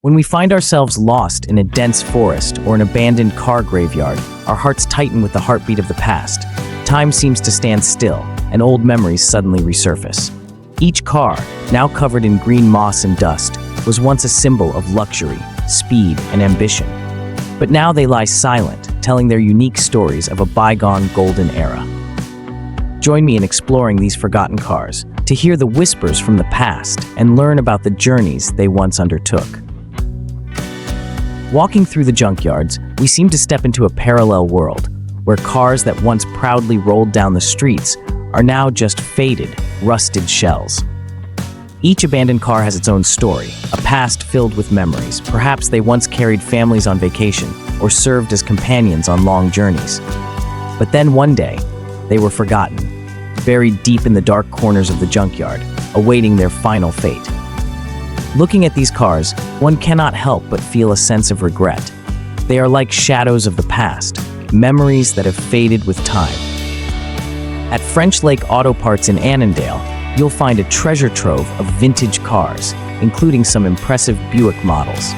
When we find ourselves lost in a dense forest or an abandoned car graveyard, our hearts tighten with the heartbeat of the past. Time seems to stand still, and old memories suddenly resurface. Each car, now covered in green moss and dust, was once a symbol of luxury, speed, and ambition. But now they lie silent, telling their unique stories of a bygone golden era. Join me in exploring these forgotten cars, to hear the whispers from the past and learn about the journeys they once undertook. Walking through the junkyards, we seem to step into a parallel world, where cars that once proudly rolled down the streets are now just faded, rusted shells. Each abandoned car has its own story, a past filled with memories. Perhaps they once carried families on vacation or served as companions on long journeys. But then one day, they were forgotten, buried deep in the dark corners of the junkyard, awaiting their final fate. Looking at these cars, one cannot help but feel a sense of regret. They are like shadows of the past, memories that have faded with time. At French Lake Auto Parts in Annandale, you'll find a treasure trove of vintage cars, including some impressive Buick models.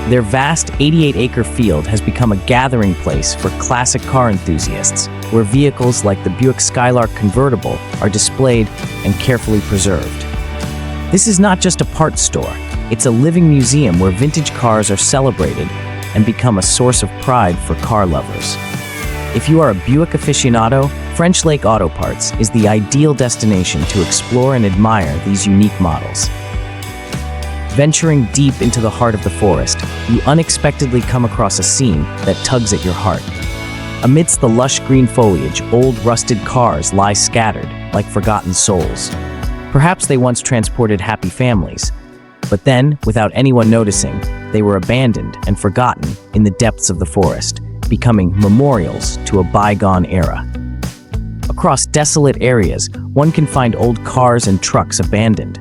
Their vast 88-acre field has become a gathering place for classic car enthusiasts, where vehicles like the Buick Skylark convertible are displayed and carefully preserved. This is not just a parts store, it's a living museum where vintage cars are celebrated and become a source of pride for car lovers. If you are a Buick aficionado, French Lake Auto Parts is the ideal destination to explore and admire these unique models. Venturing deep into the heart of the forest, you unexpectedly come across a scene that tugs at your heart. Amidst the lush green foliage, old rusted cars lie scattered like forgotten souls. Perhaps they once transported happy families, but then, without anyone noticing, they were abandoned and forgotten in the depths of the forest, becoming memorials to a bygone era. Across desolate areas, one can find old cars and trucks abandoned.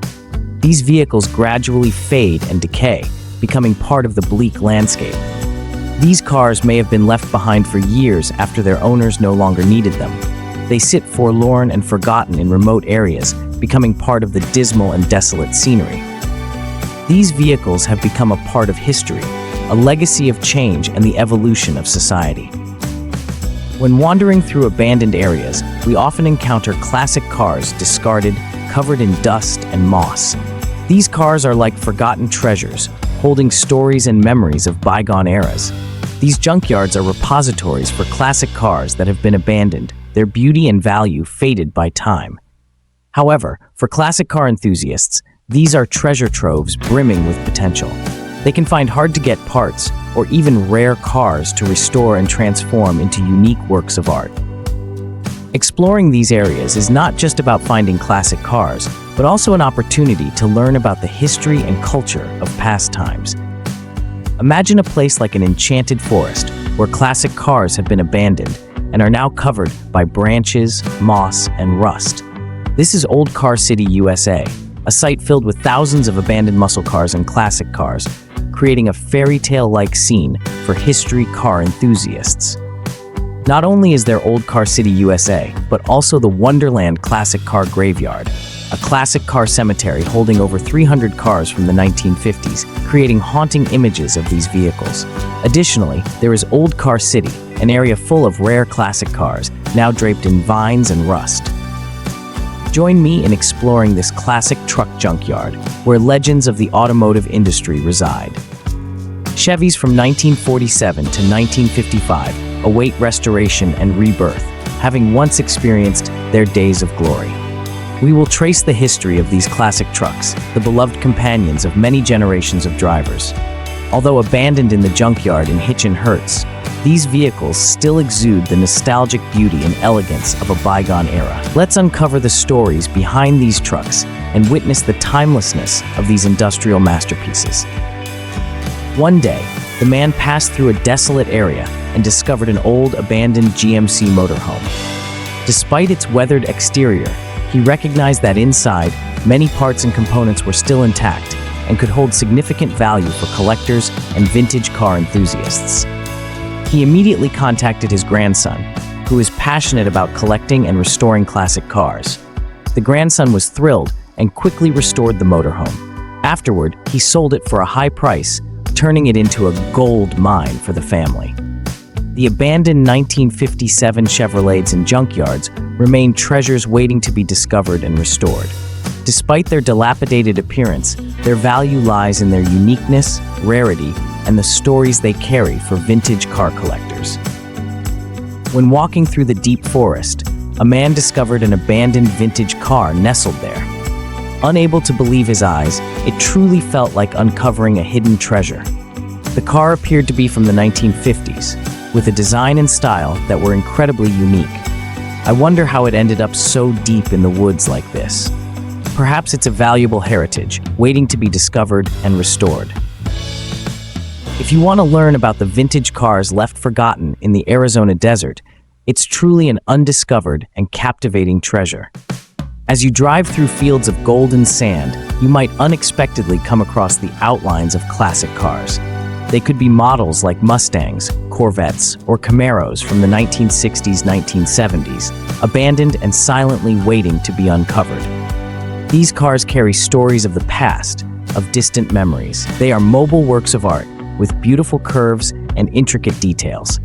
These vehicles gradually fade and decay, becoming part of the bleak landscape. These cars may have been left behind for years after their owners no longer needed them. They sit forlorn and forgotten in remote areas, becoming part of the dismal and desolate scenery. These vehicles have become a part of history, a legacy of change and the evolution of society. When wandering through abandoned areas, we often encounter classic cars discarded, covered in dust and moss. These cars are like forgotten treasures, holding stories and memories of bygone eras. These junkyards are repositories for classic cars that have been abandoned, their beauty and value faded by time. However, for classic car enthusiasts, these are treasure troves brimming with potential. They can find hard-to-get parts or even rare cars to restore and transform into unique works of art. Exploring these areas is not just about finding classic cars, but also an opportunity to learn about the history and culture of past times. Imagine a place like an enchanted forest where classic cars have been abandoned and are now covered by branches, moss, and rust. This is Old Car City, USA, a site filled with thousands of abandoned muscle cars and classic cars, creating a fairy tale-like scene for history car enthusiasts. Not only is there Old Car City, USA, but also the Wonderland Classic Car Graveyard, a classic car cemetery holding over 300 cars from the 1950s, creating haunting images of these vehicles. Additionally, there is Old Car City, an area full of rare classic cars, now draped in vines and rust. Join me in exploring this classic truck junkyard, where legends of the automotive industry reside. Chevys from 1947 to 1955 await restoration and rebirth, having once experienced their days of glory. We will trace the history of these classic trucks, the beloved companions of many generations of drivers. Although abandoned in the junkyard in Hitchin Hertz, these vehicles still exude the nostalgic beauty and elegance of a bygone era. Let's uncover the stories behind these trucks and witness the timelessness of these industrial masterpieces. One day, the man passed through a desolate area and discovered an old, abandoned GMC motorhome. Despite its weathered exterior, he recognized that inside, many parts and components were still intact and could hold significant value for collectors and vintage car enthusiasts. He immediately contacted his grandson, who is passionate about collecting and restoring classic cars. The grandson was thrilled and quickly restored the motorhome. Afterward, he sold it for a high price, turning it into a gold mine for the family. The abandoned 1957 Chevrolets and junkyards remain treasures waiting to be discovered and restored. Despite their dilapidated appearance, their value lies in their uniqueness, rarity, and the stories they carry for vintage car collectors. When walking through the deep forest, a man discovered an abandoned vintage car nestled there. Unable to believe his eyes, it truly felt like uncovering a hidden treasure. The car appeared to be from the 1950s, with a design and style that were incredibly unique. I wonder how it ended up so deep in the woods like this. Perhaps it's a valuable heritage, waiting to be discovered and restored. If you want to learn about the vintage cars left forgotten in the Arizona desert, it's truly an undiscovered and captivating treasure. As you drive through fields of golden sand, you might unexpectedly come across the outlines of classic cars. They could be models like Mustangs, Corvettes, or Camaros from the 1960s, 1970s, abandoned and silently waiting to be uncovered. These cars carry stories of the past, of distant memories. They are mobile works of art, with beautiful curves and intricate details.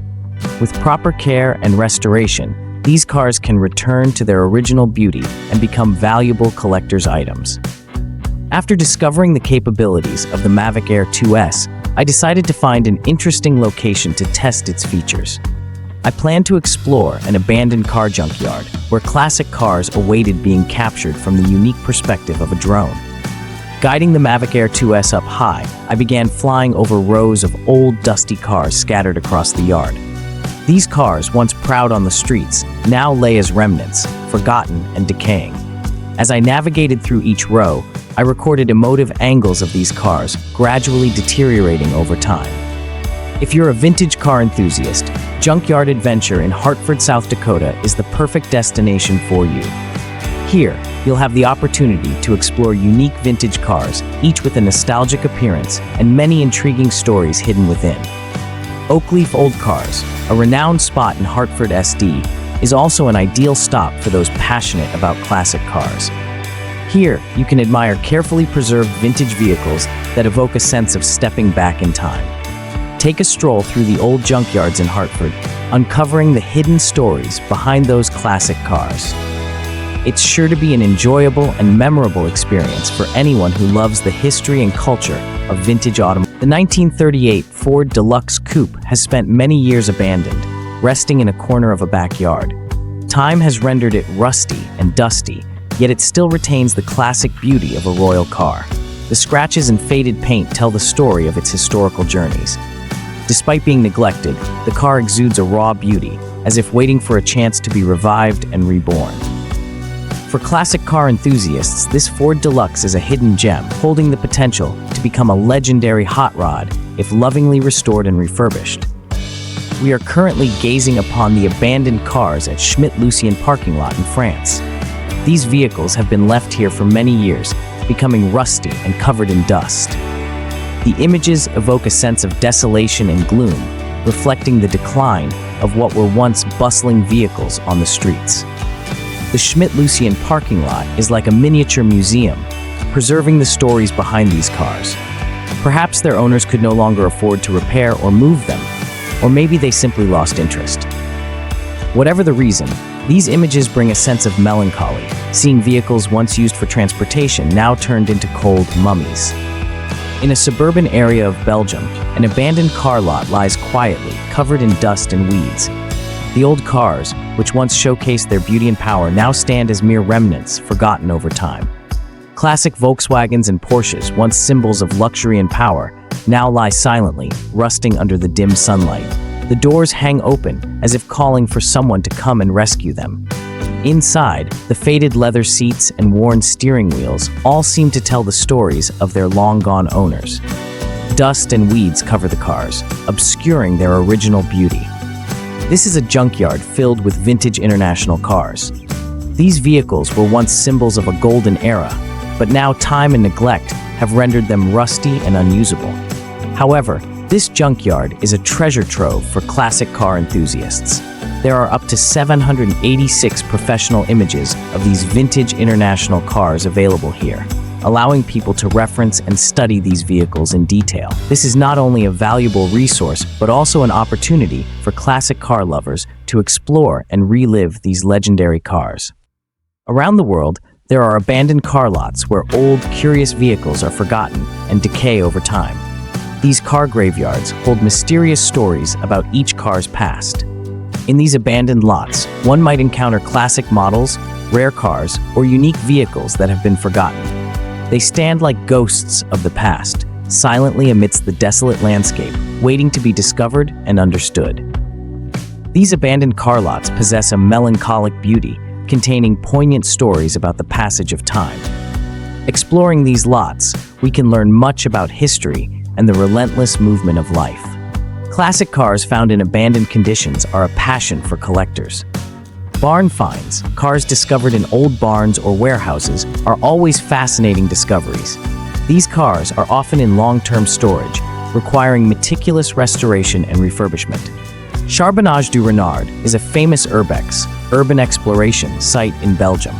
With proper care and restoration, these cars can return to their original beauty and become valuable collector's items. After discovering the capabilities of the Mavic Air 2S, I decided to find an interesting location to test its features. I planned to explore an abandoned car junkyard where classic cars awaited being captured from the unique perspective of a drone. Guiding the Mavic Air 2S up high, I began flying over rows of old, dusty cars scattered across the yard. These cars, once proud on the streets, now lay as remnants, forgotten and decaying. As I navigated through each row, I recorded emotive angles of these cars, gradually deteriorating over time. If you're a vintage car enthusiast, Junkyard Adventure in Hartford, South Dakota is the perfect destination for you. Here, you'll have the opportunity to explore unique vintage cars, each with a nostalgic appearance and many intriguing stories hidden within. Oakleaf Old Cars, a renowned spot in Hartford, SD, is also an ideal stop for those passionate about classic cars. Here, you can admire carefully preserved vintage vehicles that evoke a sense of stepping back in time. Take a stroll through the old junkyards in Hartford, uncovering the hidden stories behind those classic cars. It's sure to be an enjoyable and memorable experience for anyone who loves the history and culture of vintage automobiles. The 1938 Ford Deluxe Coupe has spent many years abandoned, resting in a corner of a backyard. Time has rendered it rusty and dusty, yet it still retains the classic beauty of a royal car. The scratches and faded paint tell the story of its historical journeys. Despite being neglected, the car exudes a raw beauty, as if waiting for a chance to be revived and reborn. For classic car enthusiasts, this Ford Deluxe is a hidden gem, holding the potential to become a legendary hot rod if lovingly restored and refurbished. We are currently gazing upon the abandoned cars at Schmidt-Lucien parking lot in France. These vehicles have been left here for many years, becoming rusty and covered in dust. The images evoke a sense of desolation and gloom, reflecting the decline of what were once bustling vehicles on the streets. The Schmidt-Lucien parking lot is like a miniature museum, preserving the stories behind these cars. Perhaps their owners could no longer afford to repair or move them, or maybe they simply lost interest. Whatever the reason, these images bring a sense of melancholy, seeing vehicles once used for transportation now turned into cold mummies. In a suburban area of Belgium, an abandoned car lot lies quietly, covered in dust and weeds. The old cars, which once showcased their beauty and power, now stand as mere remnants, forgotten over time. Classic Volkswagens and Porsches, once symbols of luxury and power, now lie silently, rusting under the dim sunlight. The doors hang open, as if calling for someone to come and rescue them. Inside, the faded leather seats and worn steering wheels all seem to tell the stories of their long-gone owners. Dust and weeds cover the cars, obscuring their original beauty. This is a junkyard filled with vintage international cars. These vehicles were once symbols of a golden era, but now time and neglect have rendered them rusty and unusable. However, this junkyard is a treasure trove for classic car enthusiasts. There are up to 786 professional images of these vintage international cars available here. allowing people to reference and study these vehicles in detail. This is not only a valuable resource, but also an opportunity for classic car lovers to explore and relive these legendary cars. Around the world, there are abandoned car lots where old, curious vehicles are forgotten and decay over time. These car graveyards hold mysterious stories about each car's past. In these abandoned lots, one might encounter classic models, rare cars, or unique vehicles that have been forgotten. They stand like ghosts of the past, silently amidst the desolate landscape, waiting to be discovered and understood. These abandoned car lots possess a melancholic beauty, containing poignant stories about the passage of time. Exploring these lots, we can learn much about history and the relentless movement of life. Classic cars found in abandoned conditions are a passion for collectors. Barn finds, cars discovered in old barns or warehouses, are always fascinating discoveries. These cars are often in long-term storage, requiring meticulous restoration and refurbishment. Charbonnage du Renard is a famous urbex, urban exploration, site in Belgium.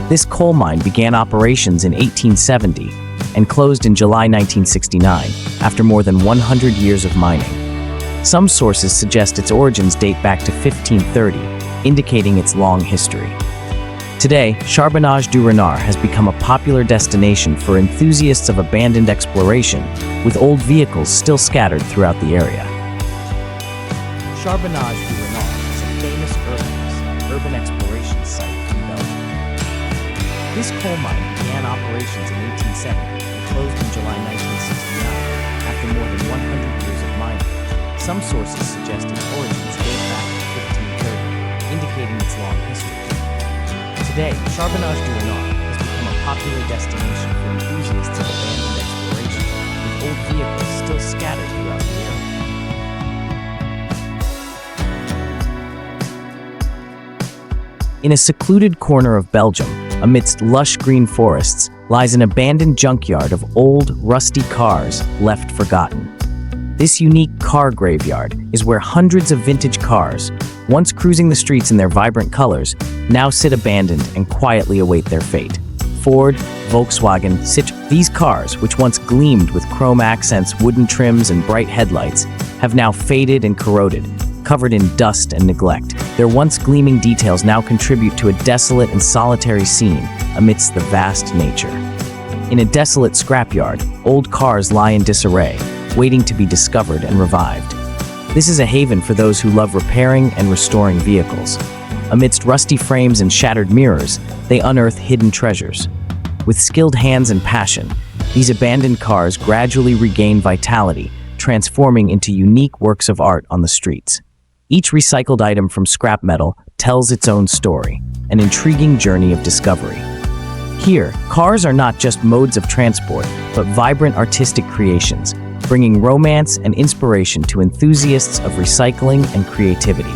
This coal mine began operations in 1870 and closed in July 1969, after more than 100 years of mining. Some sources suggest its origins date back to 1530, indicating its long history. Today, Charbonnage du Renard has become a popular destination for enthusiasts of abandoned exploration, with old vehicles still scattered throughout the area. Charbonnage du Renard is a famous urban exploration site in Belgium. This coal mine began operations in 1870 and closed in July 1969, after more than 100 years of mining. Some sources suggest its origins date back to 1530, indicating its long history. Today, Charbonnage du Renard has become a popular destination for enthusiasts of abandoned exploration, with old vehicles still scattered throughout the area. In a secluded corner of Belgium, amidst lush green forests, lies an abandoned junkyard of old, rusty cars left forgotten. This unique car graveyard is where hundreds of vintage cars, once cruising the streets in their vibrant colors, now sit abandoned and quietly await their fate. Ford, Volkswagen, Citroën. These cars, which once gleamed with chrome accents, wooden trims, and bright headlights, have now faded and corroded, covered in dust and neglect. Their once gleaming details now contribute to a desolate and solitary scene amidst the vast nature. In a desolate scrapyard, old cars lie in disarray, waiting to be discovered and revived. This is a haven for those who love repairing and restoring vehicles. Amidst rusty frames and shattered mirrors, they unearth hidden treasures. With skilled hands and passion, these abandoned cars gradually regain vitality, transforming into unique works of art on the streets. Each recycled item from scrap metal tells its own story, an intriguing journey of discovery. Here, cars are not just modes of transport, but vibrant artistic creations, bringing romance and inspiration to enthusiasts of recycling and creativity.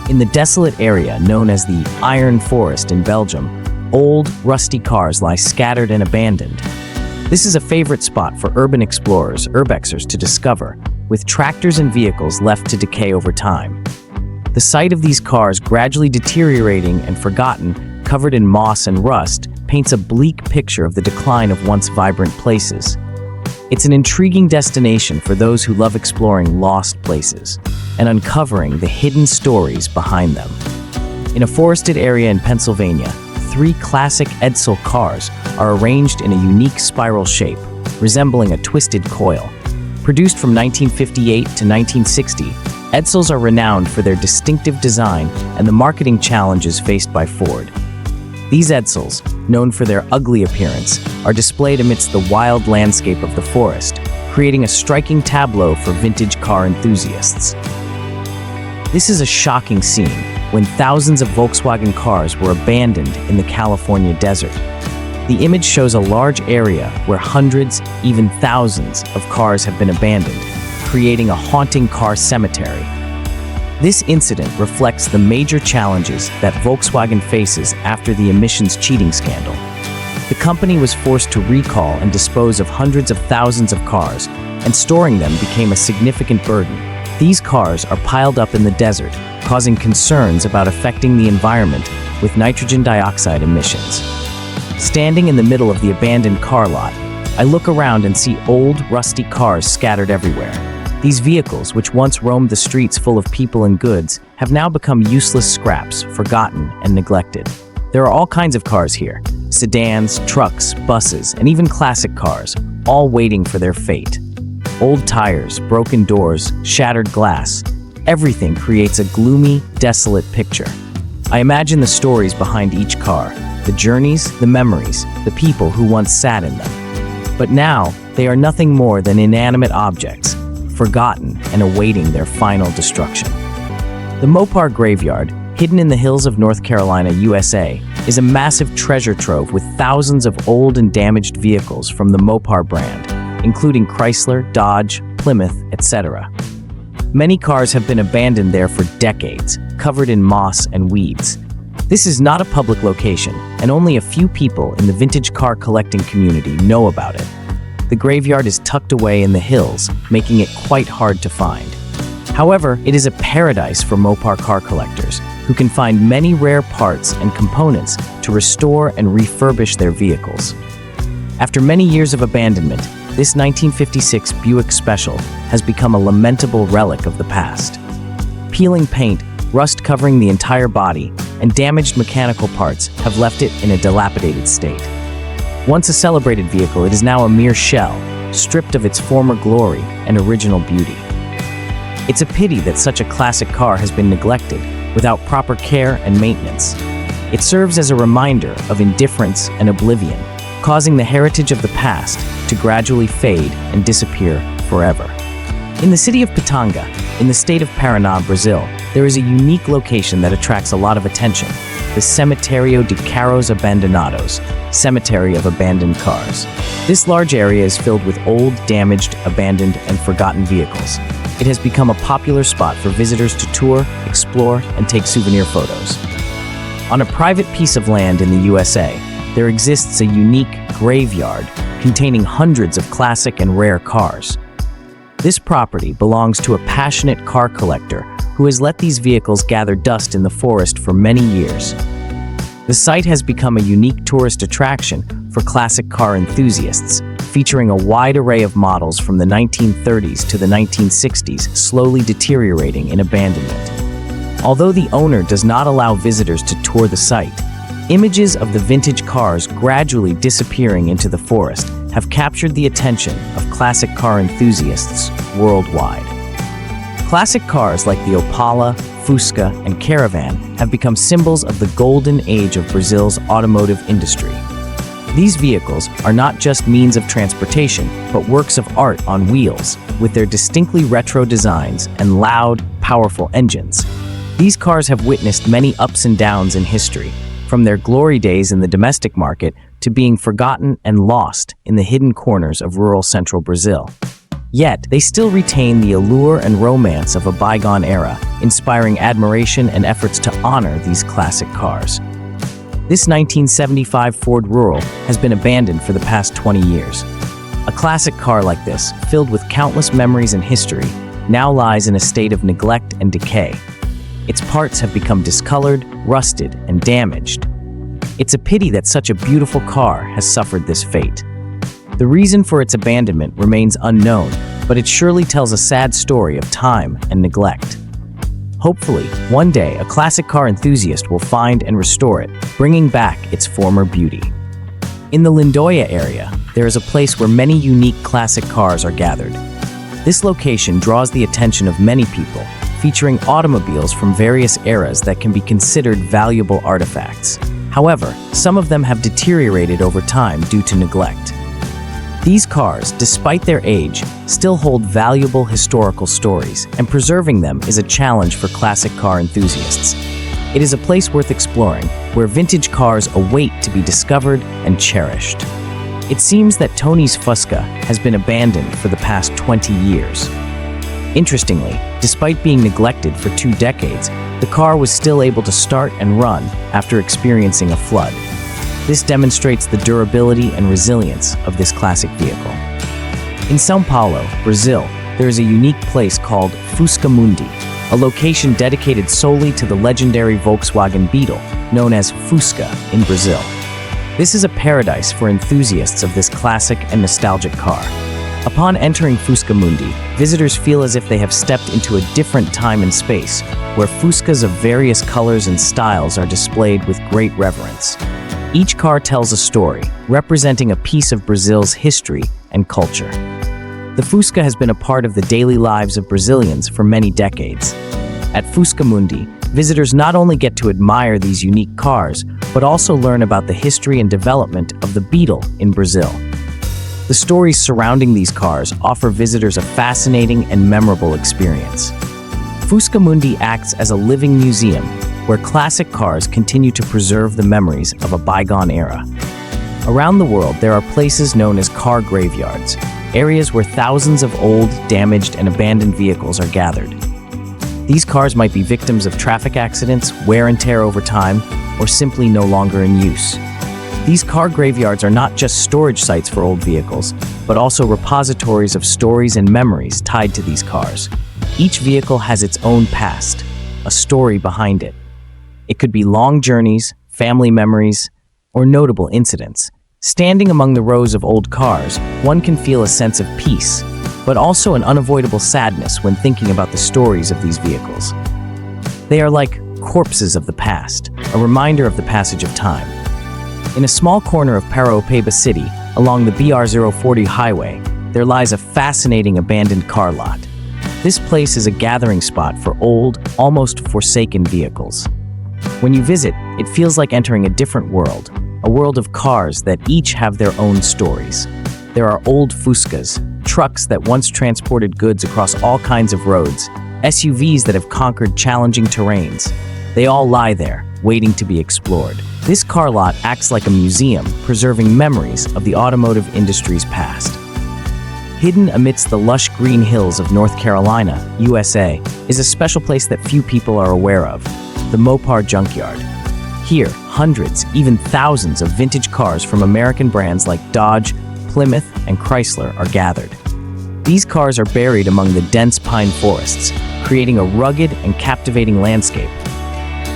In the desolate area known as the Iron Forest in Belgium, old, rusty cars lie scattered and abandoned. This is a favorite spot for urban explorers, urbexers, to discover, with tractors and vehicles left to decay over time. The sight of these cars gradually deteriorating and forgotten, covered in moss and rust, paints a bleak picture of the decline of once vibrant places. It's an intriguing destination for those who love exploring lost places and uncovering the hidden stories behind them. In a forested area in Pennsylvania, 3 classic Edsel cars are arranged in a unique spiral shape, resembling a twisted coil. Produced from 1958 to 1960, Edsels are renowned for their distinctive design and the marketing challenges faced by Ford. These Edsels, known for their ugly appearance, are displayed amidst the wild landscape of the forest, creating a striking tableau for vintage car enthusiasts. This is a shocking scene when thousands of Volkswagen cars were abandoned in the California desert. The image shows a large area where hundreds, even thousands, of cars have been abandoned, creating a haunting car cemetery. This incident reflects the major challenges that Volkswagen faces after the emissions cheating scandal. The company was forced to recall and dispose of hundreds of thousands of cars, and storing them became a significant burden. These cars are piled up in the desert, causing concerns about affecting the environment with nitrogen dioxide emissions. Standing in the middle of the abandoned car lot, I look around and see old, rusty cars scattered everywhere. These vehicles, which once roamed the streets full of people and goods, have now become useless scraps, forgotten and neglected. There are all kinds of cars here: sedans, trucks, buses, and even classic cars, all waiting for their fate. Old tires, broken doors, shattered glass. Everything creates a gloomy, desolate picture. I imagine the stories behind each car, the journeys, the memories, the people who once sat in them. But now, they are nothing more than inanimate objects, forgotten and awaiting their final destruction. The Mopar Graveyard, hidden in the hills of North Carolina, USA, is a massive treasure trove with thousands of old and damaged vehicles from the Mopar brand, including Chrysler, Dodge, Plymouth, etc. Many cars have been abandoned there for decades, covered in moss and weeds. This is not a public location, and only a few people in the vintage car collecting community know about it. The graveyard is tucked away in the hills, making it quite hard to find. However, it is a paradise for Mopar car collectors, who can find many rare parts and components to restore and refurbish their vehicles. After many years of abandonment, this 1956 Buick Special has become a lamentable relic of the past. Peeling paint, rust covering the entire body, and damaged mechanical parts have left it in a dilapidated state. Once a celebrated vehicle, it is now a mere shell, stripped of its former glory and original beauty. It's a pity that such a classic car has been neglected without proper care and maintenance. It serves as a reminder of indifference and oblivion, causing the heritage of the past to gradually fade and disappear forever. In the city of Pitanga, in the state of Paraná, Brazil, there is a unique location that attracts a lot of attention: the Cemitério de Carros Abandonados, Cemetery of Abandoned Cars. This large area is filled with old, damaged, abandoned, and forgotten vehicles. It has become a popular spot for visitors to tour, explore, and take souvenir photos. On a private piece of land in the USA, there exists a unique graveyard containing hundreds of classic and rare cars. This property belongs to a passionate car collector who has let these vehicles gather dust in the forest for many years. The site has become a unique tourist attraction for classic car enthusiasts, featuring a wide array of models from the 1930s to the 1960s, slowly deteriorating in abandonment. Although the owner does not allow visitors to tour the site, images of the vintage cars gradually disappearing into the forest have captured the attention of classic car enthusiasts worldwide. Classic cars like the Opala, Fusca, and Caravan have become symbols of the golden age of Brazil's automotive industry. These vehicles are not just means of transportation, but works of art on wheels, with their distinctly retro designs and loud, powerful engines. These cars have witnessed many ups and downs in history, from their glory days in the domestic market to being forgotten and lost in the hidden corners of rural central Brazil. Yet, they still retain the allure and romance of a bygone era, inspiring admiration and efforts to honor these classic cars. This 1975 Ford Rural has been abandoned for the past 20 years. A classic car like this, filled with countless memories and history, now lies in a state of neglect and decay. Its parts have become discolored, rusted, and damaged. It's a pity that such a beautiful car has suffered this fate. The reason for its abandonment remains unknown, but it surely tells a sad story of time and neglect. Hopefully, one day a classic car enthusiast will find and restore it, bringing back its former beauty. In the Lindóia area, there is a place where many unique classic cars are gathered. This location draws the attention of many people, featuring automobiles from various eras that can be considered valuable artifacts. However, some of them have deteriorated over time due to neglect. These cars, despite their age, still hold valuable historical stories, and preserving them is a challenge for classic car enthusiasts. It is a place worth exploring, where vintage cars await to be discovered and cherished. It seems that Tony's Fusca has been abandoned for the past 20 years. Interestingly, despite being neglected for 2 decades, the car was still able to start and run after experiencing a flood. This demonstrates the durability and resilience of this classic vehicle. In São Paulo, Brazil, there is a unique place called Fusca Mundi, a location dedicated solely to the legendary Volkswagen Beetle, known as Fusca in Brazil. This is a paradise for enthusiasts of this classic and nostalgic car. Upon entering Fuscamundi, visitors feel as if they have stepped into a different time and space, where Fuscas of various colors and styles are displayed with great reverence. Each car tells a story, representing a piece of Brazil's history and culture. The Fusca has been a part of the daily lives of Brazilians for many decades. At Fuscamundi, visitors not only get to admire these unique cars, but also learn about the history and development of the Beetle in Brazil. The stories surrounding these cars offer visitors a fascinating and memorable experience. Fuscamundi acts as a living museum where classic cars continue to preserve the memories of a bygone era. Around the world, there are places known as car graveyards, areas where thousands of old, damaged, and abandoned vehicles are gathered. These cars might be victims of traffic accidents, wear and tear over time, or simply no longer in use. These car graveyards are not just storage sites for old vehicles, but also repositories of stories and memories tied to these cars. Each vehicle has its own past, a story behind it. It could be long journeys, family memories, or notable incidents. Standing among the rows of old cars, one can feel a sense of peace, but also an unavoidable sadness when thinking about the stories of these vehicles. They are like corpses of the past, a reminder of the passage of time. In a small corner of Paraopeba City, along the BR-040 highway, there lies a fascinating abandoned car lot. This place is a gathering spot for old, almost forsaken vehicles. When you visit, it feels like entering a different world, a world of cars that each have their own stories. There are old Fuscas, trucks that once transported goods across all kinds of roads, SUVs that have conquered challenging terrains. They all lie there, waiting to be explored. This car lot acts like a museum, preserving memories of the automotive industry's past. Hidden amidst the lush green hills of North Carolina, USA, is a special place that few people are aware of, the Mopar Junkyard. Here, hundreds, even thousands of vintage cars from American brands like Dodge, Plymouth, and Chrysler are gathered. These cars are buried among the dense pine forests, creating a rugged and captivating landscape.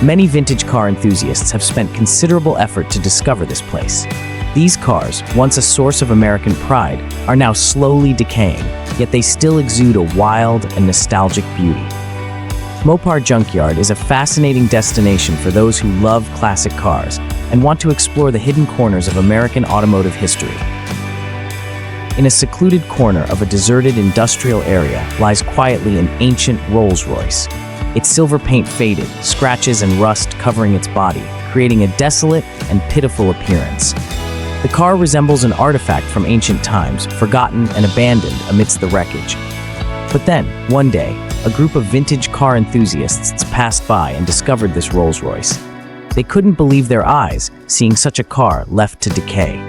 Many vintage car enthusiasts have spent considerable effort to discover this place. These cars, once a source of American pride, are now slowly decaying, yet they still exude a wild and nostalgic beauty. Mopar Junkyard is a fascinating destination for those who love classic cars and want to explore the hidden corners of American automotive history. In a secluded corner of a deserted industrial area lies quietly an ancient Rolls-Royce. Its silver paint faded, scratches and rust covering its body, creating a desolate and pitiful appearance. The car resembles an artifact from ancient times, forgotten and abandoned amidst the wreckage. But then, one day, a group of vintage car enthusiasts passed by and discovered this Rolls-Royce. They couldn't believe their eyes, seeing such a car left to decay.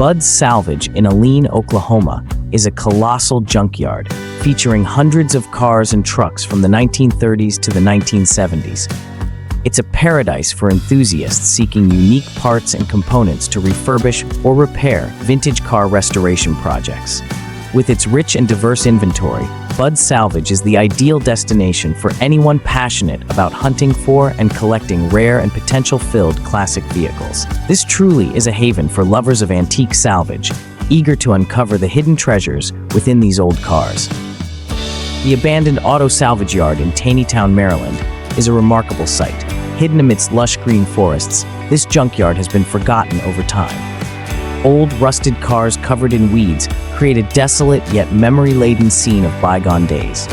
Car Salvage in Alene, Oklahoma, is a colossal junkyard featuring hundreds of cars and trucks from the 1930s to the 1970s. It's a paradise for enthusiasts seeking unique parts and components to refurbish or repair vintage car restoration projects. With its rich and diverse inventory, Car Salvage is the ideal destination for anyone passionate about hunting for and collecting rare and potential-filled classic vehicles. This truly is a haven for lovers of antique salvage, eager to uncover the hidden treasures within these old cars. The abandoned auto salvage yard in Taneytown, Maryland, is a remarkable sight. Hidden amidst lush green forests, this junkyard has been forgotten over time. Old, rusted cars covered in weeds create a desolate yet memory-laden scene of bygone days.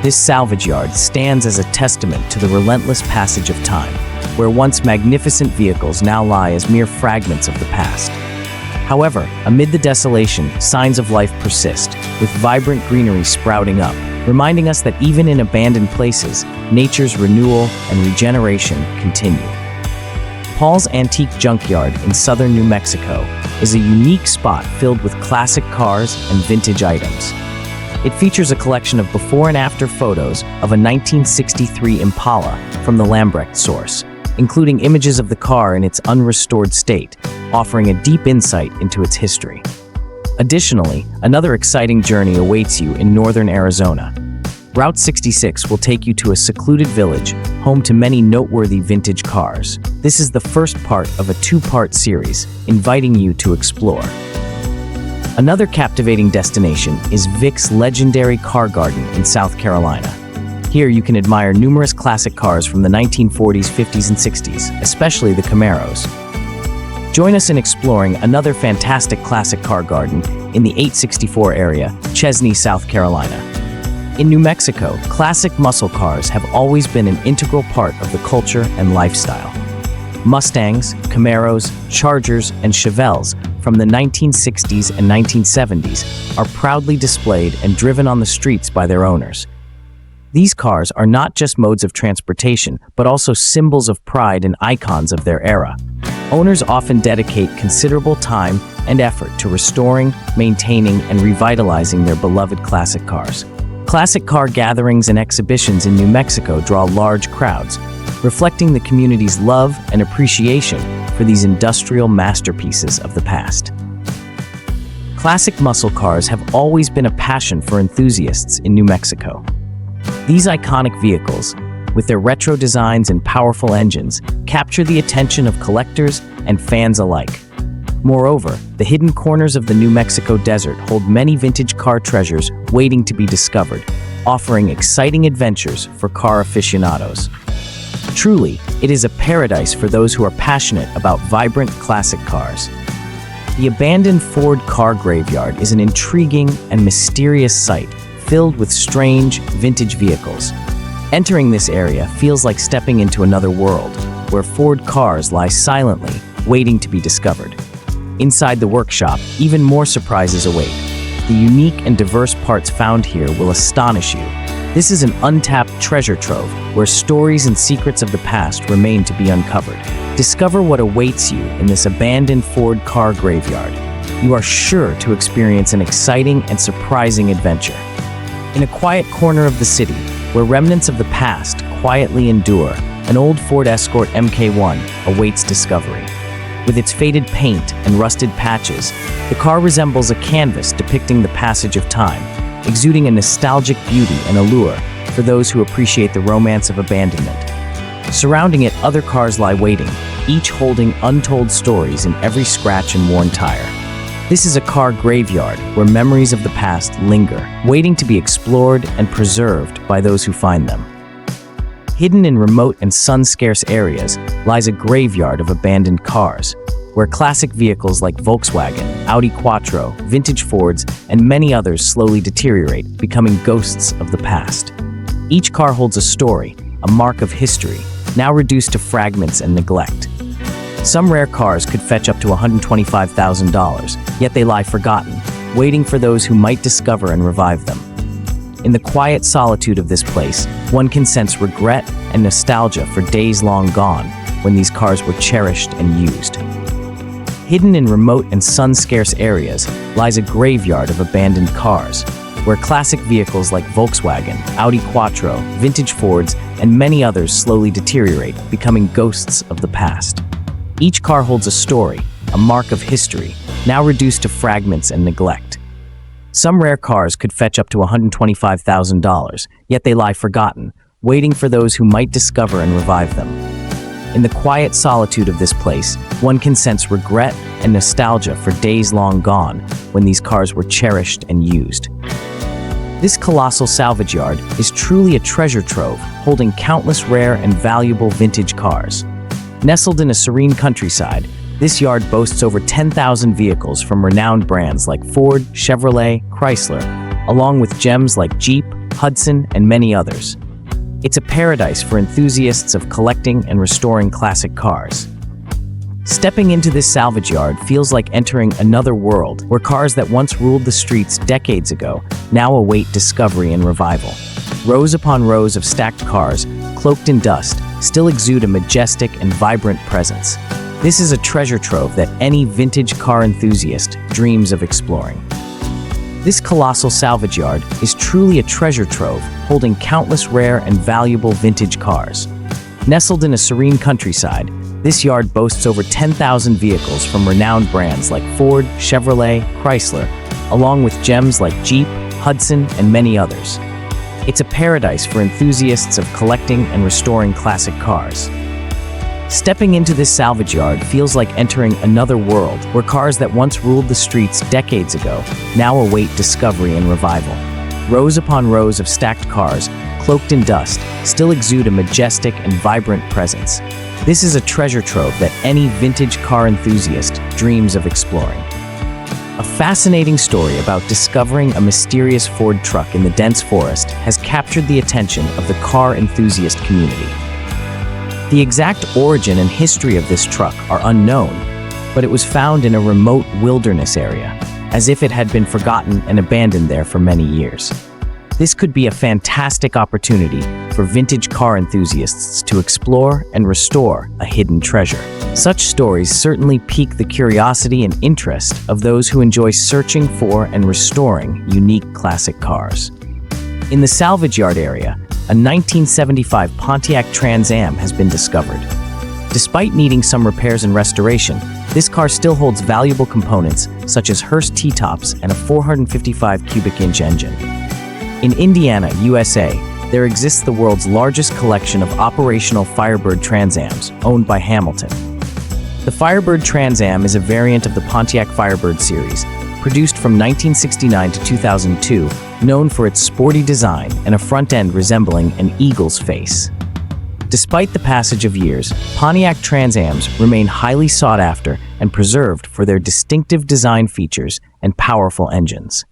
This salvage yard stands as a testament to the relentless passage of time, where once magnificent vehicles now lie as mere fragments of the past. However, amid the desolation, signs of life persist, with vibrant greenery sprouting up, reminding us that even in abandoned places, nature's renewal and regeneration continue. Paul's Antique Junkyard in southern New Mexico is a unique spot filled with classic cars and vintage items. It features a collection of before and after photos of a 1963 Impala from the Lambrecht source, including images of the car in its unrestored state, offering a deep insight into its history. Additionally, another exciting journey awaits you in northern Arizona. Route 66 will take you to a secluded village, home to many noteworthy vintage cars. This is the first part of a two-part series, inviting you to explore. Another captivating destination is Vic's legendary car garden in South Carolina. Here you can admire numerous classic cars from the 1940s, 50s, and 60s, especially the Camaros. Join us in exploring another fantastic classic car garden in the 864 area, Chesney, South Carolina. In New Mexico, classic muscle cars have always been an integral part of the culture and lifestyle. Mustangs, Camaros, Chargers, and Chevelles from the 1960s and 1970s are proudly displayed and driven on the streets by their owners. These cars are not just modes of transportation, but also symbols of pride and icons of their era. Owners often dedicate considerable time and effort to restoring, maintaining, and revitalizing their beloved classic cars. Classic car gatherings and exhibitions in New Mexico draw large crowds, reflecting the community's love and appreciation for these industrial masterpieces of the past. Classic muscle cars have always been a passion for enthusiasts in New Mexico. These iconic vehicles, with their retro designs and powerful engines, capture the attention of collectors and fans alike. Moreover, the hidden corners of the New Mexico desert hold many vintage car treasures waiting to be discovered, offering exciting adventures for car aficionados. Truly, it is a paradise for those who are passionate about vibrant classic cars. The abandoned Ford Car Graveyard is an intriguing and mysterious site filled with strange, vintage vehicles. Entering this area feels like stepping into another world, where Ford cars lie silently, waiting to be discovered. Inside the workshop, even more surprises await. The unique and diverse parts found here will astonish you. This is an untapped treasure trove, where stories and secrets of the past remain to be uncovered. Discover what awaits you in this abandoned Ford Car Graveyard. You are sure to experience an exciting and surprising adventure. In a quiet corner of the city, where remnants of the past quietly endure, an old Ford Escort Mk1 awaits discovery. With its faded paint and rusted patches, the car resembles a canvas depicting the passage of time, exuding a nostalgic beauty and allure for those who appreciate the romance of abandonment. Surrounding it, other cars lie waiting, each holding untold stories in every scratch and worn tire. This is a car graveyard where memories of the past linger, waiting to be explored and preserved by those who find them. Hidden in remote and sun-scarce areas lies a graveyard of abandoned cars, where classic vehicles like Volkswagen, Audi Quattro, vintage Fords, and many others slowly deteriorate, becoming ghosts of the past. Each car holds a story, a mark of history, now reduced to fragments and neglect. Some rare cars could fetch up to $125,000, yet they lie forgotten, waiting for those who might discover and revive them. In the quiet solitude of this place, one can sense regret and nostalgia for days long gone when these cars were cherished and used. Hidden in remote and sun-scarce areas lies a graveyard of abandoned cars, where classic vehicles like Volkswagen, Audi Quattro, vintage Fords, and many others slowly deteriorate, becoming ghosts of the past. Each car holds a story, a mark of history, now reduced to fragments and neglect. Some rare cars could fetch up to $125,000, yet they lie forgotten, waiting for those who might discover and revive them. In the quiet solitude of this place, one can sense regret and nostalgia for days long gone when these cars were cherished and used. This colossal salvage yard is truly a treasure trove, holding countless rare and valuable vintage cars. Nestled in a serene countryside, this yard boasts over 10,000 vehicles from renowned brands like Ford, Chevrolet, Chrysler, along with gems like Jeep, Hudson, and many others. It's a paradise for enthusiasts of collecting and restoring classic cars. Stepping into this salvage yard feels like entering another world where cars that once ruled the streets decades ago now await discovery and revival. Rows upon rows of stacked cars, cloaked in dust, still exude a majestic and vibrant presence. This is a treasure trove that any vintage car enthusiast dreams of exploring. This colossal salvage yard is truly a treasure trove, holding countless rare and valuable vintage cars. Nestled in a serene countryside, this yard boasts over 10,000 vehicles from renowned brands like Ford, Chevrolet, Chrysler, along with gems like Jeep, Hudson, and many others. It's a paradise for enthusiasts of collecting and restoring classic cars. Stepping into this salvage yard feels like entering another world where cars that once ruled the streets decades ago now await discovery and revival. Rows upon rows of stacked cars, cloaked in dust, still exude a majestic and vibrant presence. This is a treasure trove that any vintage car enthusiast dreams of exploring. A fascinating story about discovering a mysterious Ford truck in the dense forest has captured the attention of the car enthusiast community. The exact origin and history of this truck are unknown, but it was found in a remote wilderness area, as if it had been forgotten and abandoned there for many years. This could be a fantastic opportunity for vintage car enthusiasts to explore and restore a hidden treasure. Such stories certainly pique the curiosity and interest of those who enjoy searching for and restoring unique classic cars. In the salvage yard area, a 1975 Pontiac Trans Am has been discovered. Despite needing some repairs and restoration, this car still holds valuable components such as Hearst T-tops and a 455 cubic inch engine. In Indiana, USA, there exists the world's largest collection of operational Firebird Trans Ams, owned by Hamilton. The Firebird Trans Am is a variant of the Pontiac Firebird series, produced from 1969 to 2002, known for its sporty design and a front end resembling an eagle's face. Despite the passage of years, Pontiac Trans Ams remain highly sought after and preserved for their distinctive design features and powerful engines.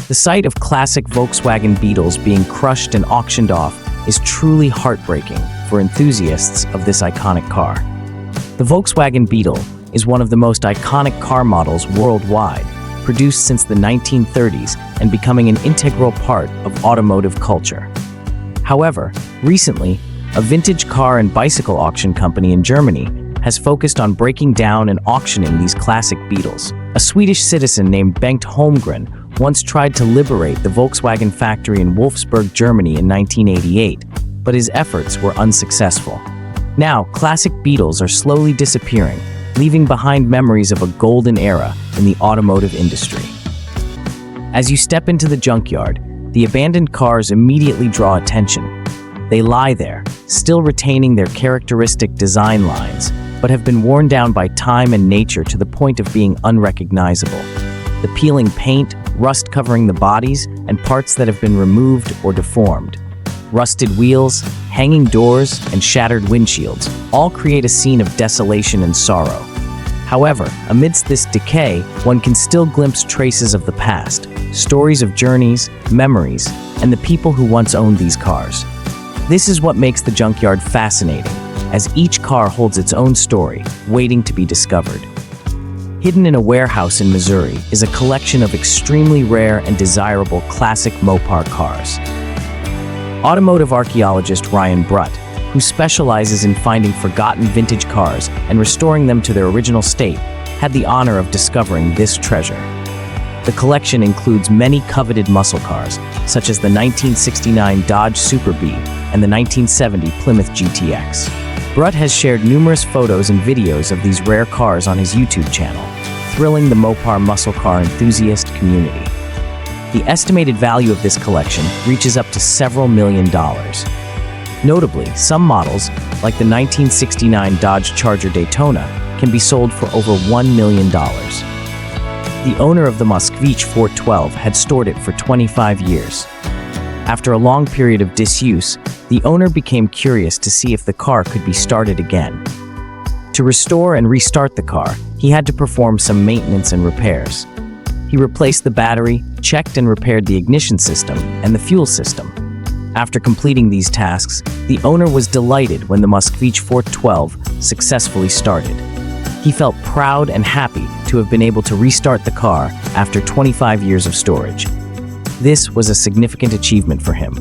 The sight of classic Volkswagen Beetles being crushed and auctioned off is truly heartbreaking for enthusiasts of this iconic car. The Volkswagen Beetle is one of the most iconic car models worldwide, produced since the 1930s and becoming an integral part of automotive culture. However, recently, a vintage car and bicycle auction company in Germany has focused on breaking down and auctioning these classic Beetles. A Swedish citizen named Bengt Holmgren once tried to liberate the Volkswagen factory in Wolfsburg, Germany in 1988, but his efforts were unsuccessful. Now, classic Beetles are slowly disappearing, leaving behind memories of a golden era in the automotive industry. As you step into the junkyard, the abandoned cars immediately draw attention. They lie there, still retaining their characteristic design lines, but have been worn down by time and nature to the point of being unrecognizable. The peeling paint, rust covering the bodies, and parts that have been removed or deformed. Rusted wheels, hanging doors, and shattered windshields all create a scene of desolation and sorrow. However, amidst this decay, one can still glimpse traces of the past, stories of journeys, memories, and the people who once owned these cars. This is what makes the junkyard fascinating, as each car holds its own story, waiting to be discovered. Hidden in a warehouse in Missouri is a collection of extremely rare and desirable classic Mopar cars. Automotive archaeologist Ryan Brutt, who specializes in finding forgotten vintage cars and restoring them to their original state, had the honor of discovering this treasure. The collection includes many coveted muscle cars, such as the 1969 Dodge Super Bee and the 1970 Plymouth GTX. Brutt has shared numerous photos and videos of these rare cars on his YouTube channel, thrilling the Mopar muscle car enthusiast community. The estimated value of this collection reaches up to several $1 million. Notably, some models, like the 1969 Dodge Charger Daytona, can be sold for over $1 million. The owner of the Moskvich 412 had stored it for 25 years. After a long period of disuse, the owner became curious to see if the car could be started again. To restore and restart the car, he had to perform some maintenance and repairs. He replaced the battery, checked and repaired the ignition system and the fuel system. After completing these tasks, the owner was delighted when the Moskvich 412 successfully started. He felt proud and happy to have been able to restart the car after 25 years of storage. This was a significant achievement for him.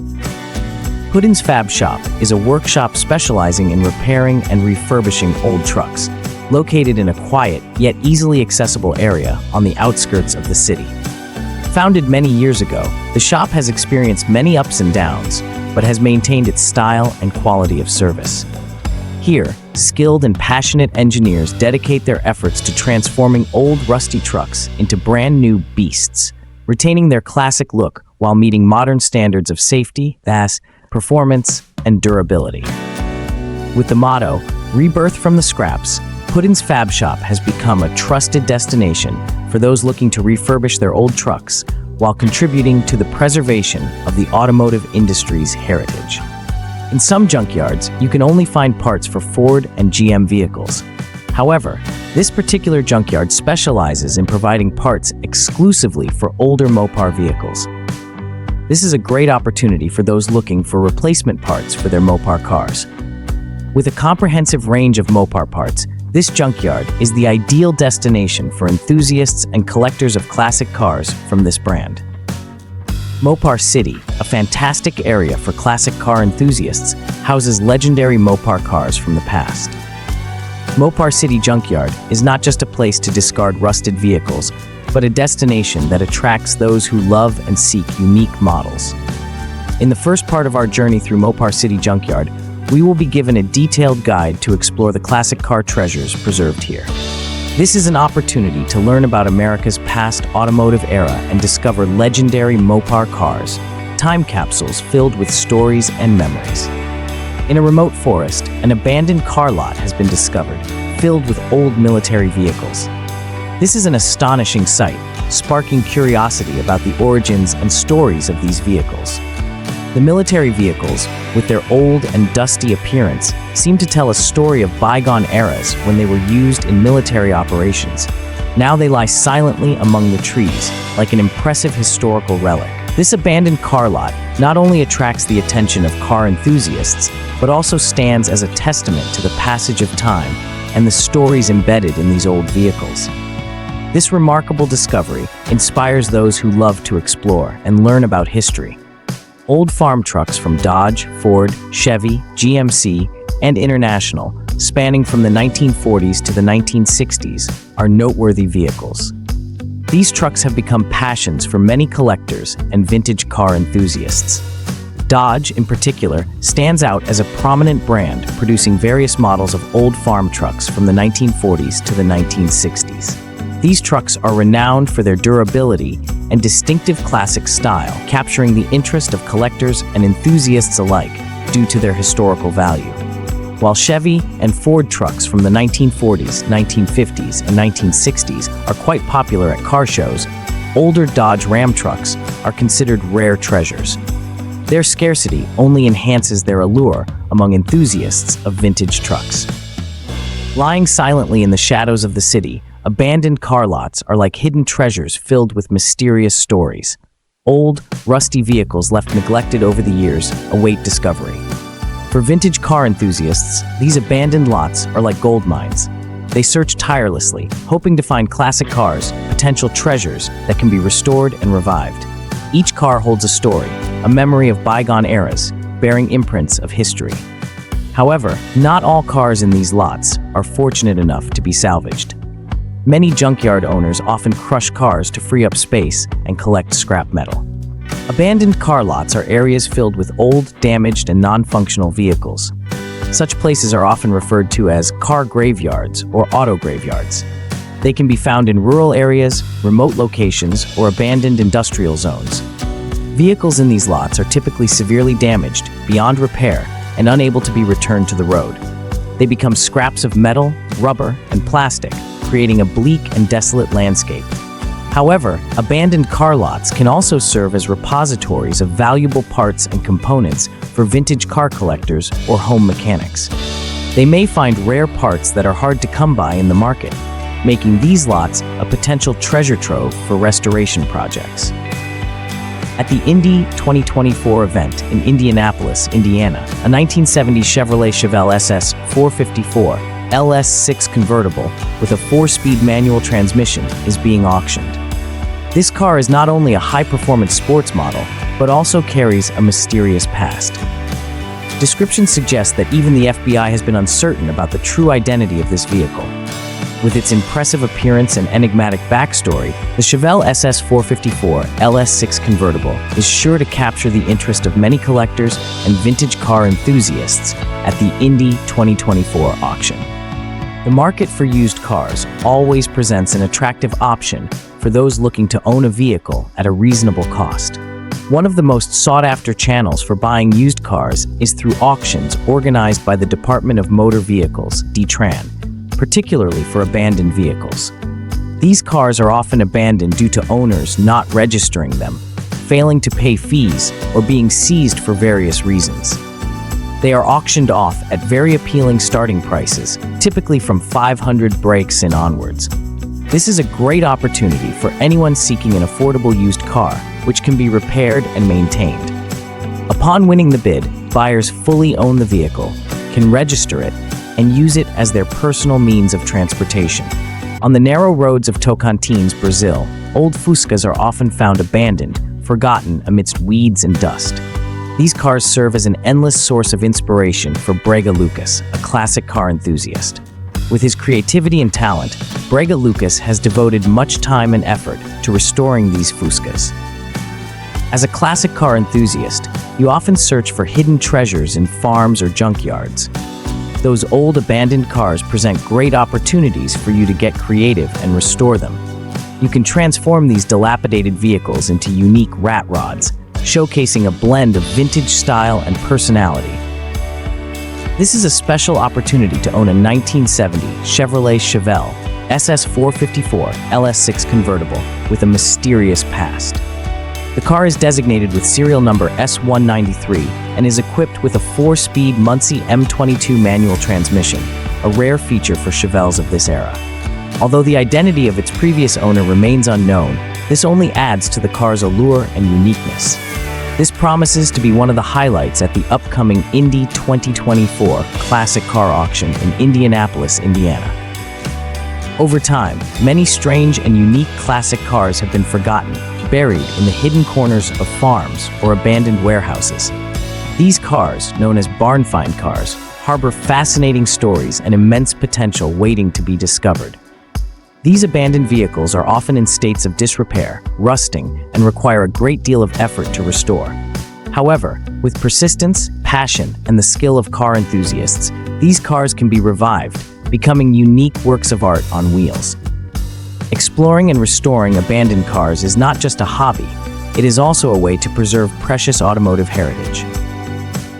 Hooden's Fab Shop is a workshop specializing in repairing and refurbishing old trucks, located in a quiet yet easily accessible area on the outskirts of the city. Founded many years ago, the shop has experienced many ups and downs, but has maintained its style and quality of service. Here, skilled and passionate engineers dedicate their efforts to transforming old rusty trucks into brand new beasts, retaining their classic look while meeting modern standards of safety, performance, and durability. With the motto, Rebirth from the Scraps, Puddin's Fab Shop has become a trusted destination for those looking to refurbish their old trucks while contributing to the preservation of the automotive industry's heritage. In some junkyards, you can only find parts for Ford and GM vehicles. However, this particular junkyard specializes in providing parts exclusively for older Mopar vehicles. This is a great opportunity for those looking for replacement parts for their Mopar cars. With a comprehensive range of Mopar parts, this junkyard is the ideal destination for enthusiasts and collectors of classic cars from this brand. Mopar City, a fantastic area for classic car enthusiasts, houses legendary Mopar cars from the past. Mopar City Junkyard is not just a place to discard rusted vehicles, but a destination that attracts those who love and seek unique models. In the first part of our journey through Mopar City Junkyard, we will be given a detailed guide to explore the classic car treasures preserved here. This is an opportunity to learn about America's past automotive era and discover legendary Mopar cars, time capsules filled with stories and memories. In a remote forest, an abandoned car lot has been discovered, filled with old military vehicles. This is an astonishing sight, sparking curiosity about the origins and stories of these vehicles. The military vehicles, with their old and dusty appearance, seem to tell a story of bygone eras when they were used in military operations. Now they lie silently among the trees, like an impressive historical relic. This abandoned car lot not only attracts the attention of car enthusiasts, but also stands as a testament to the passage of time and the stories embedded in these old vehicles. This remarkable discovery inspires those who love to explore and learn about history. Old farm trucks from Dodge, Ford, Chevy, GMC, and International, spanning from the 1940s to the 1960s, are noteworthy vehicles. These trucks have become passions for many collectors and vintage car enthusiasts. Dodge, in particular, stands out as a prominent brand, producing various models of old farm trucks from the 1940s to the 1960s. These trucks are renowned for their durability and distinctive classic style, capturing the interest of collectors and enthusiasts alike due to their historical value. While Chevy and Ford trucks from the 1940s, 1950s, and 1960s are quite popular at car shows, older Dodge Ram trucks are considered rare treasures. Their scarcity only enhances their allure among enthusiasts of vintage trucks. Lying silently in the shadows of the city, abandoned car lots are like hidden treasures filled with mysterious stories. Old, rusty vehicles left neglected over the years await discovery. For vintage car enthusiasts, these abandoned lots are like gold mines. They search tirelessly, hoping to find classic cars, potential treasures that can be restored and revived. Each car holds a story, a memory of bygone eras, bearing imprints of history. However, not all cars in these lots are fortunate enough to be salvaged. Many junkyard owners often crush cars to free up space and collect scrap metal. Abandoned car lots are areas filled with old, damaged, and non-functional vehicles. Such places are often referred to as car graveyards or auto graveyards. They can be found in rural areas, remote locations, or abandoned industrial zones. Vehicles in these lots are typically severely damaged, beyond repair, and unable to be returned to the road. They become scraps of metal, rubber, and plastic, creating a bleak and desolate landscape. However, abandoned car lots can also serve as repositories of valuable parts and components for vintage car collectors or home mechanics. They may find rare parts that are hard to come by in the market, making these lots a potential treasure trove for restoration projects. At the Indy 2024 event in Indianapolis, Indiana, a 1970 Chevrolet Chevelle SS 454 LS6 convertible with a 4-speed manual transmission is being auctioned. This car is not only a high-performance sports model, but also carries a mysterious past. Descriptions suggest that even the FBI has been uncertain about the true identity of this vehicle. With its impressive appearance and enigmatic backstory, the Chevelle SS 454 LS6 convertible is sure to capture the interest of many collectors and vintage car enthusiasts at the Indy 2024 auction. The market for used cars always presents an attractive option for those looking to own a vehicle at a reasonable cost. One of the most sought-after channels for buying used cars is through auctions organized by the Department of Motor Vehicles, DTRAN, particularly for abandoned vehicles. These cars are often abandoned due to owners not registering them, failing to pay fees, or being seized for various reasons. They are auctioned off at very appealing starting prices, typically from 500 breaks and onwards. This is a great opportunity for anyone seeking an affordable used car, which can be repaired and maintained. Upon winning the bid, buyers fully own the vehicle, can register it, and use it as their personal means of transportation. On the narrow roads of Tocantins, Brazil, old Fuscas are often found abandoned, forgotten amidst weeds and dust. These cars serve as an endless source of inspiration for Braga Lucas, a classic car enthusiast. With his creativity and talent, Braga Lucas has devoted much time and effort to restoring these Fuscas. As a classic car enthusiast, you often search for hidden treasures in farms or junkyards. Those old abandoned cars present great opportunities for you to get creative and restore them. You can transform these dilapidated vehicles into unique rat rods, showcasing a blend of vintage style and personality. This is a special opportunity to own a 1970 Chevrolet Chevelle SS454 LS6 convertible with a mysterious past. The car is designated with serial number S193 and is equipped with a 4-speed Muncie M22 manual transmission, a rare feature for Chevelles of this era. Although the identity of its previous owner remains unknown, this only adds to the car's allure and uniqueness. This promises to be one of the highlights at the upcoming Indy 2024 Classic Car Auction in Indianapolis, Indiana. Over time, many strange and unique classic cars have been forgotten, buried in the hidden corners of farms or abandoned warehouses. These cars, known as barn find cars, harbor fascinating stories and immense potential waiting to be discovered. These abandoned vehicles are often in states of disrepair, rusting, and require a great deal of effort to restore. However, with persistence, passion, and the skill of car enthusiasts, these cars can be revived, becoming unique works of art on wheels. Exploring and restoring abandoned cars is not just a hobby, it is also a way to preserve precious automotive heritage.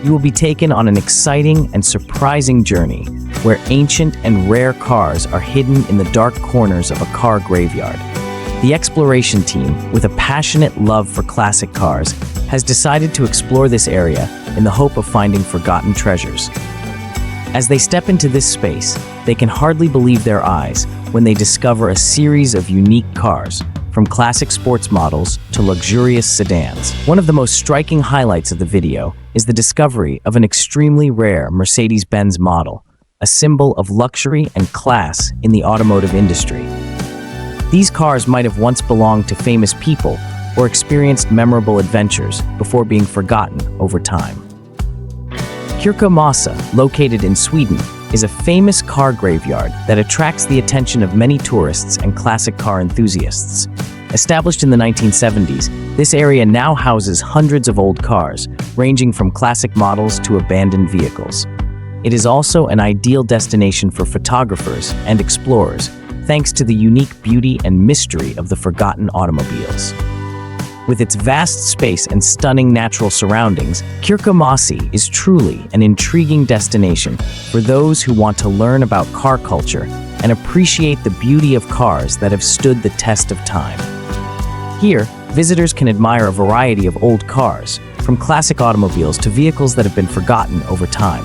You will be taken on an exciting and surprising journey where ancient and rare cars are hidden in the dark corners of a car graveyard. The exploration team, with a passionate love for classic cars, has decided to explore this area in the hope of finding forgotten treasures. As they step into this space, they can hardly believe their eyes when they discover a series of unique cars, from classic sports models to luxurious sedans. One of the most striking highlights of the video is the discovery of an extremely rare Mercedes-Benz model, a symbol of luxury and class in the automotive industry. These cars might have once belonged to famous people or experienced memorable adventures before being forgotten over time. Kyrkomossa, located in Sweden, is a famous car graveyard that attracts the attention of many tourists and classic car enthusiasts. Established in the 1970s, this area now houses hundreds of old cars, ranging from classic models to abandoned vehicles. It is also an ideal destination for photographers and explorers, thanks to the unique beauty and mystery of the forgotten automobiles. With its vast space and stunning natural surroundings, Kyrkomossa is truly an intriguing destination for those who want to learn about car culture and appreciate the beauty of cars that have stood the test of time. Here, visitors can admire a variety of old cars, from classic automobiles to vehicles that have been forgotten over time.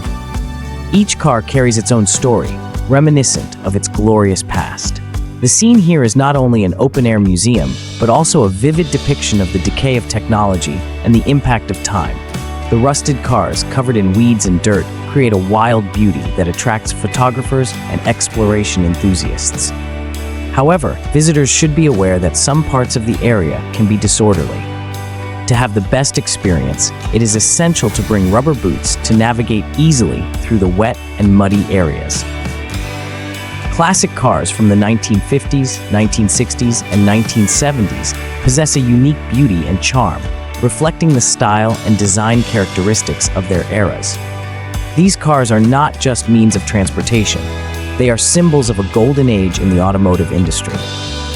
Each car carries its own story, reminiscent of its glorious past. The scene here is not only an open-air museum, but also a vivid depiction of the decay of technology and the impact of time. The rusted cars, covered in weeds and dirt, create a wild beauty that attracts photographers and exploration enthusiasts. However, visitors should be aware that some parts of the area can be disorderly. To have the best experience, it is essential to bring rubber boots to navigate easily through the wet and muddy areas. Classic cars from the 1950s, 1960s, and 1970s possess a unique beauty and charm, reflecting the style and design characteristics of their eras. These cars are not just means of transportation, they are symbols of a golden age in the automotive industry.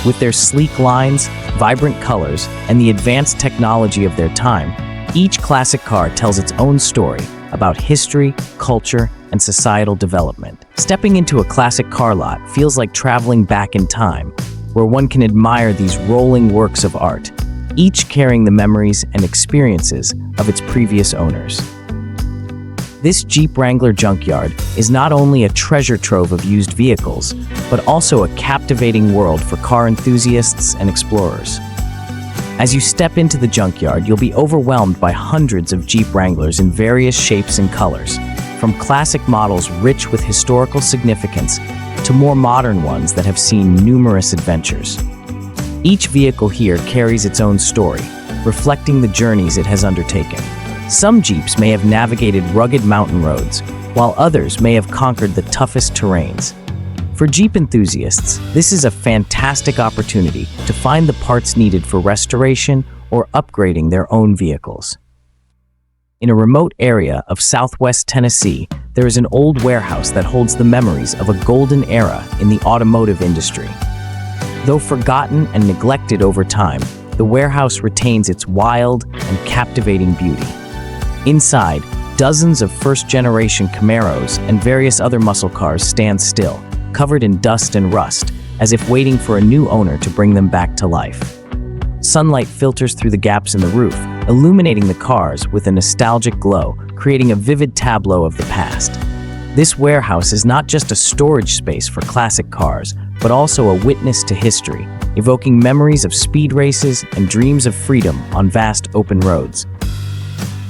With their sleek lines, vibrant colors, and the advanced technology of their time, each classic car tells its own story about history, culture, and societal development. Stepping into a classic car lot feels like traveling back in time, where one can admire these rolling works of art, each carrying the memories and experiences of its previous owners. This Jeep Wrangler junkyard is not only a treasure trove of used vehicles, but also a captivating world for car enthusiasts and explorers. As you step into the junkyard, you'll be overwhelmed by hundreds of Jeep Wranglers in various shapes and colors, from classic models rich with historical significance to more modern ones that have seen numerous adventures. Each vehicle here carries its own story, reflecting the journeys it has undertaken. Some Jeeps may have navigated rugged mountain roads, while others may have conquered the toughest terrains. For Jeep enthusiasts, this is a fantastic opportunity to find the parts needed for restoration or upgrading their own vehicles. In a remote area of southwest Tennessee, there is an old warehouse that holds the memories of a golden era in the automotive industry. Though forgotten and neglected over time, the warehouse retains its wild and captivating beauty. Inside, dozens of first-generation Camaros and various other muscle cars stand still, covered in dust and rust, as if waiting for a new owner to bring them back to life. Sunlight filters through the gaps in the roof, illuminating the cars with a nostalgic glow, creating a vivid tableau of the past. This warehouse is not just a storage space for classic cars, but also a witness to history, evoking memories of speed races and dreams of freedom on vast open roads.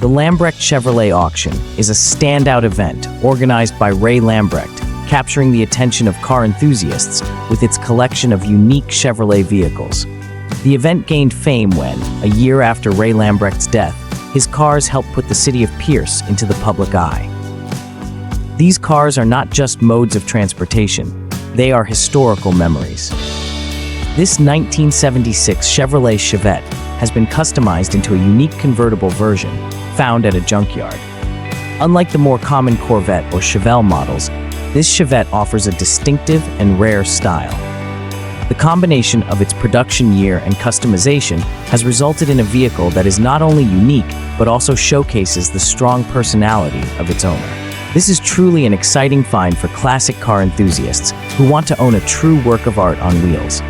The Lambrecht Chevrolet Auction is a standout event organized by Ray Lambrecht, capturing the attention of car enthusiasts with its collection of unique Chevrolet vehicles. The event gained fame when, a year after Ray Lambrecht's death, his cars helped put the city of Pierce into the public eye. These cars are not just modes of transportation, they are historical memories. This 1976 Chevrolet Chevette has been customized into a unique convertible version found at a junkyard. Unlike the more common Corvette or Chevelle models, this Chevette offers a distinctive and rare style. The combination of its production year and customization has resulted in a vehicle that is not only unique, but also showcases the strong personality of its owner. This is truly an exciting find for classic car enthusiasts who want to own a true work of art on wheels.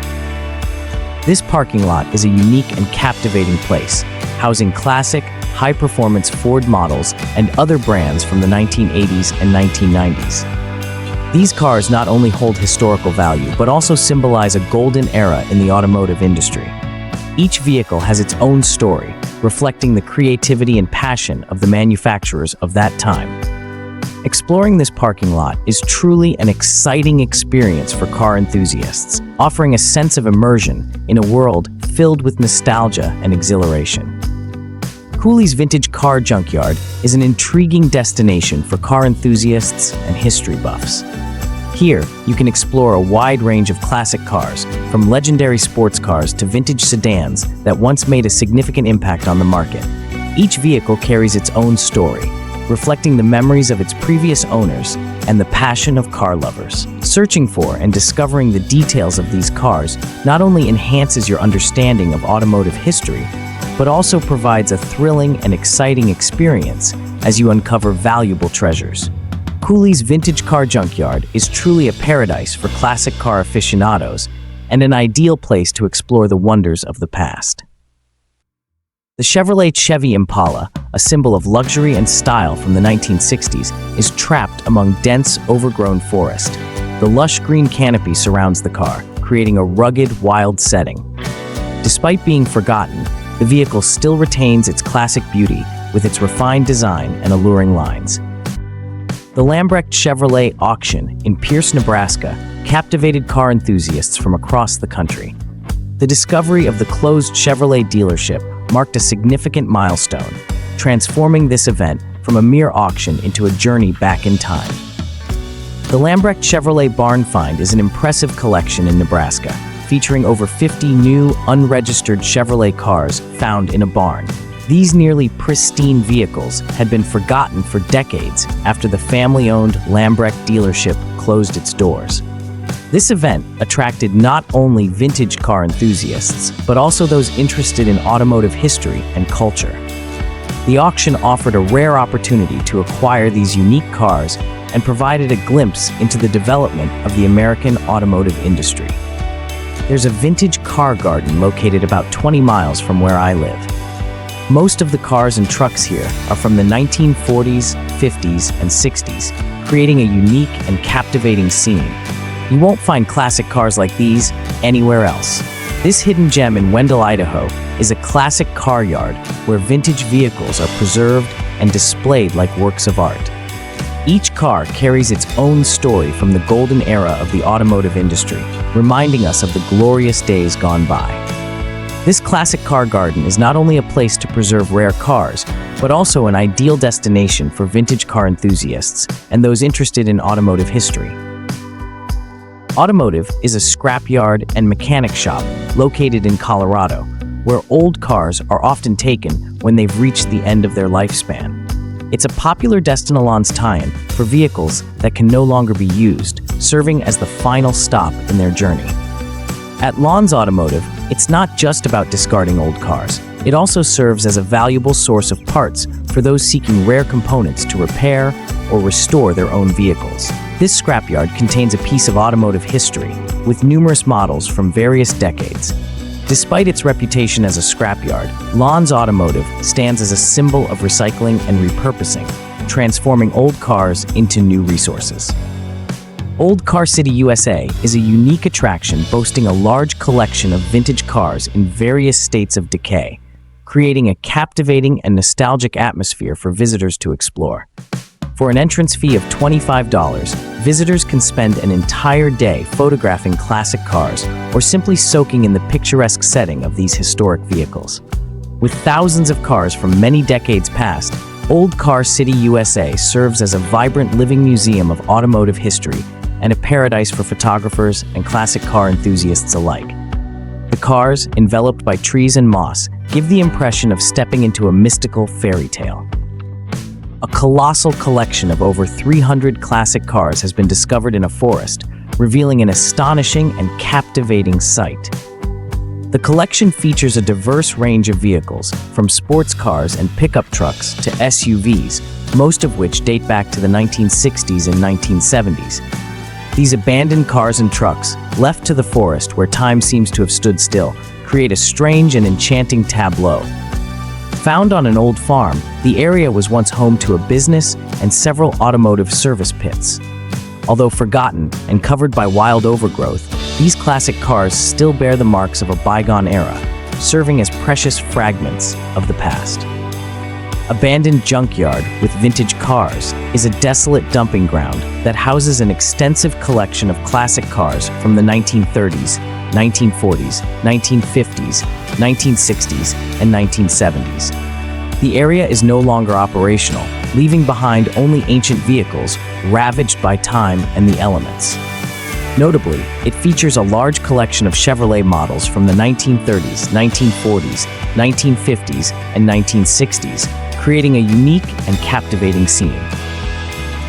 This parking lot is a unique and captivating place, housing classic, high-performance Ford models and other brands from the 1980s and 1990s. These cars not only hold historical value, but also symbolize a golden era in the automotive industry. Each vehicle has its own story, reflecting the creativity and passion of the manufacturers of that time. Exploring this parking lot is truly an exciting experience for car enthusiasts, offering a sense of immersion in a world filled with nostalgia and exhilaration. Cooley's Vintage Car Junkyard is an intriguing destination for car enthusiasts and history buffs. Here, you can explore a wide range of classic cars, from legendary sports cars to vintage sedans that once made a significant impact on the market. Each vehicle carries its own story, reflecting the memories of its previous owners and the passion of car lovers. Searching for and discovering the details of these cars not only enhances your understanding of automotive history, but also provides a thrilling and exciting experience as you uncover valuable treasures. Cooley's Vintage Car Junkyard is truly a paradise for classic car aficionados and an ideal place to explore the wonders of the past. The Chevrolet Chevy Impala, a symbol of luxury and style from the 1960s, is trapped among dense, overgrown forest. The lush green canopy surrounds the car, creating a rugged, wild setting. Despite being forgotten, the vehicle still retains its classic beauty with its refined design and alluring lines. The Lambrecht Chevrolet Auction in Pierce, Nebraska, captivated car enthusiasts from across the country. The discovery of the closed Chevrolet dealership marked a significant milestone, transforming this event from a mere auction into a journey back in time. The Lambrecht Chevrolet Barn Find is an impressive collection in Nebraska, featuring over 50 new, unregistered Chevrolet cars found in a barn. These nearly pristine vehicles had been forgotten for decades after the family-owned Lambrecht dealership closed its doors. This event attracted not only vintage car enthusiasts, but also those interested in automotive history and culture. The auction offered a rare opportunity to acquire these unique cars and provided a glimpse into the development of the American automotive industry. There's a vintage car garden located about 20 miles from where I live. Most of the cars and trucks here are from the 1940s, 50s, and 60s, creating a unique and captivating scene. You won't find classic cars like these anywhere else. This hidden gem in Wendell, Idaho, is a classic car yard where vintage vehicles are preserved and displayed like works of art. Each car carries its own story from the golden era of the automotive industry, reminding us of the glorious days gone by. This classic car garden is not only a place to preserve rare cars, but also an ideal destination for vintage car enthusiasts and those interested in automotive history. Automotive is a scrapyard and mechanic shop located in Colorado, where old cars are often taken when they've reached the end of their lifespan. It's a popular destination tie-in for vehicles that can no longer be used, serving as the final stop in their journey. At Lawns Automotive, it's not just about discarding old cars. It also serves as a valuable source of parts for those seeking rare components to repair or restore their own vehicles. This scrapyard contains a piece of automotive history, with numerous models from various decades. Despite its reputation as a scrapyard, Lawns Automotive stands as a symbol of recycling and repurposing, transforming old cars into new resources. Old Car City, USA is a unique attraction boasting a large collection of vintage cars in various states of decay, creating a captivating and nostalgic atmosphere for visitors to explore. For an entrance fee of $25, visitors can spend an entire day photographing classic cars or simply soaking in the picturesque setting of these historic vehicles. With thousands of cars from many decades past, Old Car City, USA serves as a vibrant living museum of automotive history and a paradise for photographers and classic car enthusiasts alike. The cars, enveloped by trees and moss, give the impression of stepping into a mystical fairy tale. A colossal collection of over 300 classic cars has been discovered in a forest, revealing an astonishing and captivating sight. The collection features a diverse range of vehicles, from sports cars and pickup trucks to SUVs, most of which date back to the 1960s and 1970s. These abandoned cars and trucks, left to the forest where time seems to have stood still, create a strange and enchanting tableau. Found on an old farm, the area was once home to a business and several automotive service pits. Although forgotten and covered by wild overgrowth, these classic cars still bear the marks of a bygone era, serving as precious fragments of the past. Abandoned Junkyard with Vintage Cars is a desolate dumping ground that houses an extensive collection of classic cars from the 1930s, 1940s, 1950s, 1960s, and 1970s. The area is no longer operational, leaving behind only ancient vehicles ravaged by time and the elements. Notably, it features a large collection of Chevrolet models from the 1930s, 1940s, 1950s, and 1960s, creating a unique and captivating scene.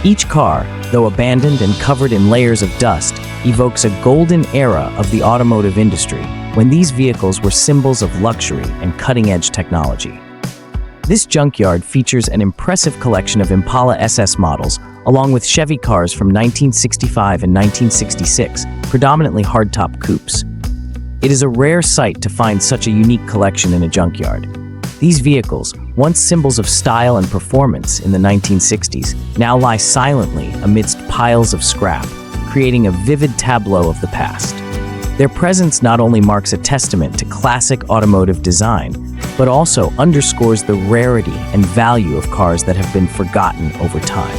Each car, though abandoned and covered in layers of dust, evokes a golden era of the automotive industry, when these vehicles were symbols of luxury and cutting-edge technology. This junkyard features an impressive collection of Impala SS models, along with Chevy cars from 1965 and 1966, predominantly hardtop coupes. It is a rare sight to find such a unique collection in a junkyard. These vehicles, once symbols of style and performance in the 1960s, now lie silently amidst piles of scrap, creating a vivid tableau of the past. Their presence not only marks a testament to classic automotive design, but also underscores the rarity and value of cars that have been forgotten over time.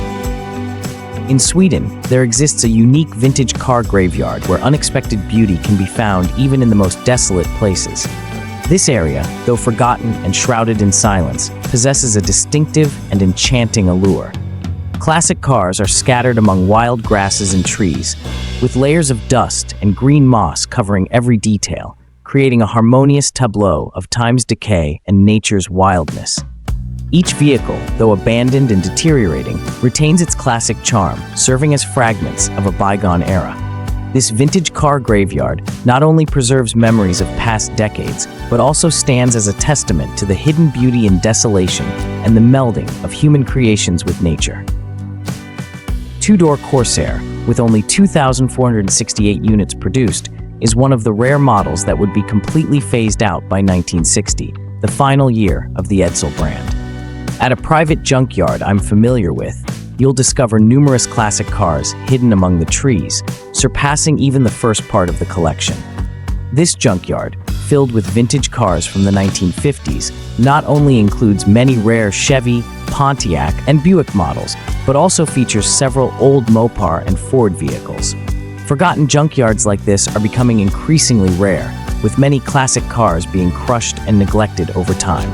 In Sweden, there exists a unique vintage car graveyard where unexpected beauty can be found even in the most desolate places. This area, though forgotten and shrouded in silence, possesses a distinctive and enchanting allure. Classic cars are scattered among wild grasses and trees, with layers of dust and green moss covering every detail, creating a harmonious tableau of time's decay and nature's wildness. Each vehicle, though abandoned and deteriorating, retains its classic charm, serving as fragments of a bygone era. This vintage car graveyard not only preserves memories of past decades, but also stands as a testament to the hidden beauty and desolation and the melding of human creations with nature. Two-door Corsair, with only 2,468 units produced, is one of the rare models that would be completely phased out by 1960, the final year of the Edsel brand. At a private junkyard I'm familiar with, you'll discover numerous classic cars hidden among the trees, surpassing even the first part of the collection. This junkyard, filled with vintage cars from the 1950s, not only includes many rare Chevy, Pontiac, and Buick models, but also features several old Mopar and Ford vehicles. Forgotten junkyards like this are becoming increasingly rare, with many classic cars being crushed and neglected over time.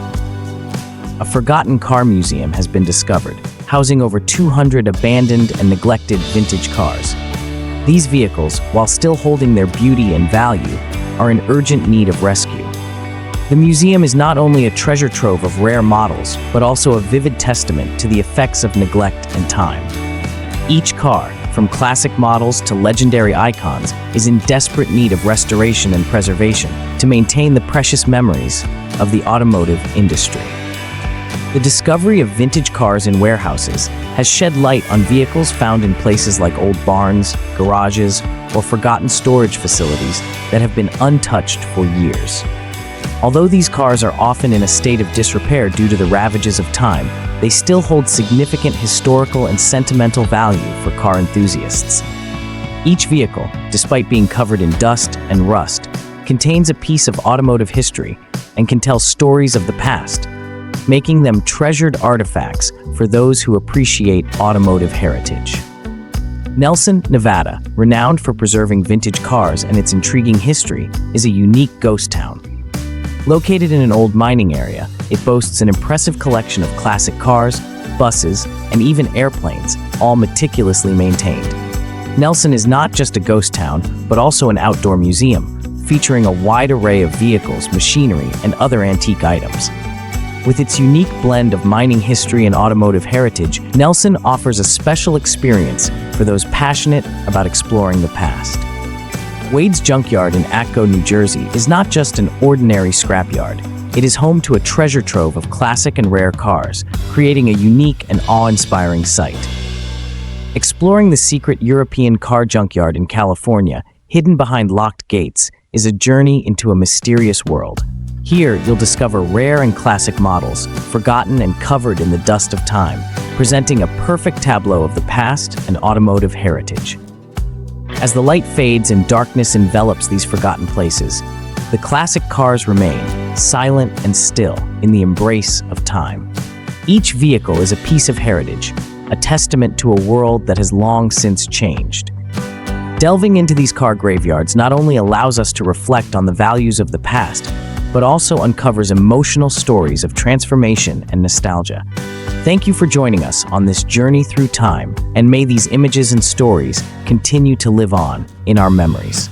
A forgotten car museum has been discovered, housing over 200 abandoned and neglected vintage cars. These vehicles, while still holding their beauty and value, are in urgent need of rescue. The museum is not only a treasure trove of rare models, but also a vivid testament to the effects of neglect and time. Each car, from classic models to legendary icons, is in desperate need of restoration and preservation to maintain the precious memories of the automotive industry. The discovery of vintage cars in warehouses has shed light on vehicles found in places like old barns, garages, or forgotten storage facilities that have been untouched for years. Although these cars are often in a state of disrepair due to the ravages of time, they still hold significant historical and sentimental value for car enthusiasts. Each vehicle, despite being covered in dust and rust, contains a piece of automotive history and can tell stories of the past, making them treasured artifacts for those who appreciate automotive heritage. Nelson, Nevada, renowned for preserving vintage cars and its intriguing history, is a unique ghost town. Located in an old mining area, it boasts an impressive collection of classic cars, buses, and even airplanes, all meticulously maintained. Nelson is not just a ghost town, but also an outdoor museum, featuring a wide array of vehicles, machinery, and other antique items. With its unique blend of mining history and automotive heritage, Nelson offers a special experience for those passionate about exploring the past. Wade's Junkyard in Atco, New Jersey is not just an ordinary scrapyard. It is home to a treasure trove of classic and rare cars, creating a unique and awe-inspiring sight. Exploring the secret European car junkyard in California, hidden behind locked gates, is a journey into a mysterious world. Here, you'll discover rare and classic models, forgotten and covered in the dust of time, presenting a perfect tableau of the past and automotive heritage. As the light fades and darkness envelops these forgotten places, the classic cars remain, silent and still, in the embrace of time. Each vehicle is a piece of heritage, a testament to a world that has long since changed. Delving into these car graveyards not only allows us to reflect on the values of the past, but also uncovers emotional stories of transformation and nostalgia. Thank you for joining us on this journey through time, and may these images and stories continue to live on in our memories.